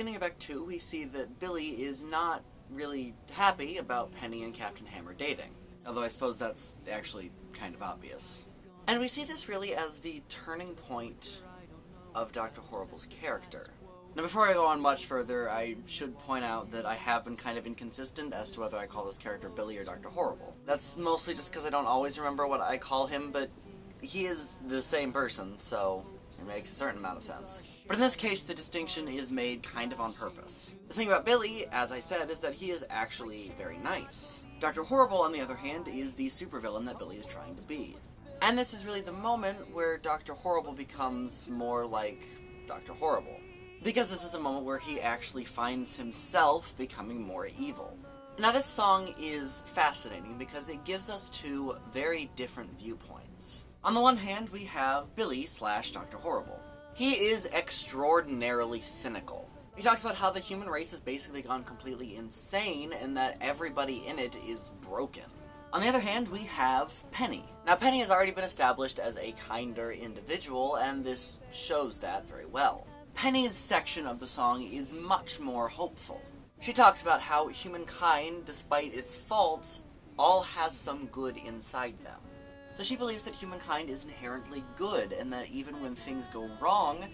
beginning of Act 2, we see that Billy is not really happy about Penny and Captain Hammer dating. Although I suppose that's actually kind of obvious. And we see this really as the turning point of Dr. Horrible's character. Now, before I go on much further, I should point out that I have been kind of inconsistent as to whether I call this character Billy or Dr. Horrible. That's mostly just because I don't always remember what I call him, but he is the same person, so it makes a certain amount of sense. But in this case, the distinction is made kind of on purpose. The thing about Billy, as I said, is that he is actually very nice. Dr. Horrible, on the other hand, is the supervillain that Billy is trying to be. And this is really the moment where Dr. Horrible becomes more like Dr. Horrible. Because this is the moment where he actually finds himself becoming more evil. Now, this song is fascinating because it gives us two very different viewpoints. On the one hand, we have Billy / Dr. Horrible. He is extraordinarily cynical. He talks about how the human race has basically gone completely insane and that everybody in it is broken. On the other hand, we have Penny. Now, Penny has already been established as a kinder individual, and this shows that very well. Penny's section of the song is much more hopeful. She talks about how humankind, despite its faults, all has some good inside them. So she believes that humankind is inherently good, and that even when things go wrong,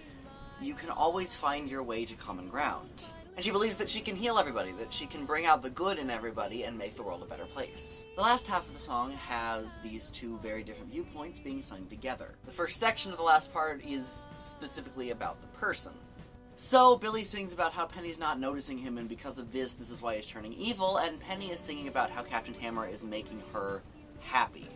you can always find your way to common ground. And she believes that she can heal everybody, that she can bring out the good in everybody and make the world a better place. The last half of the song has these two very different viewpoints being sung together. The first section of the last part is specifically about the person. So Billy sings about how Penny's not noticing him, and because of this is why he's turning evil, and Penny is singing about how Captain Hammer is making her happy.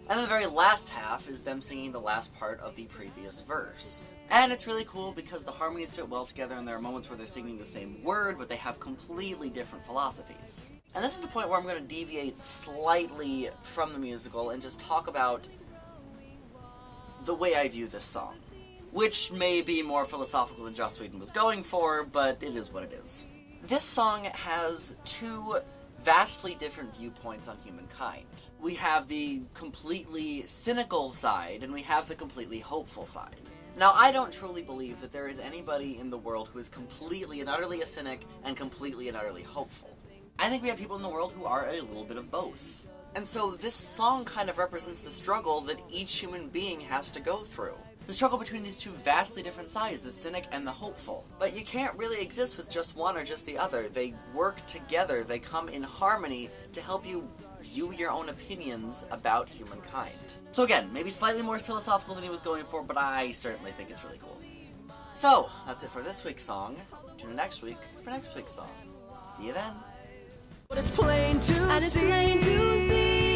And the very last half is them singing the last part of the previous verse. And it's really cool because the harmonies fit well together, and there are moments where they're singing the same word, but they have completely different philosophies. And this is the point where I'm going to deviate slightly from the musical and just talk about the way I view this song. Which may be more philosophical than Joss Whedon was going for, but it is what it is. This song has two vastly different viewpoints on humankind. We have the completely cynical side, and we have the completely hopeful side. Now, I don't truly believe that there is anybody in the world who is completely and utterly a cynic and completely and utterly hopeful. I think we have people in the world who are a little bit of both. And so this song kind of represents the struggle that each human being has to go through. The struggle between these two vastly different sides, the cynic and the hopeful. But you can't really exist with just one or just the other. They work together, they come in harmony to help you view your own opinions about humankind. So again, maybe slightly more philosophical than he was going for, but I certainly think it's really cool. So, that's it for this week's song. Tune in next week for next week's song. See you then. But it's plain to see.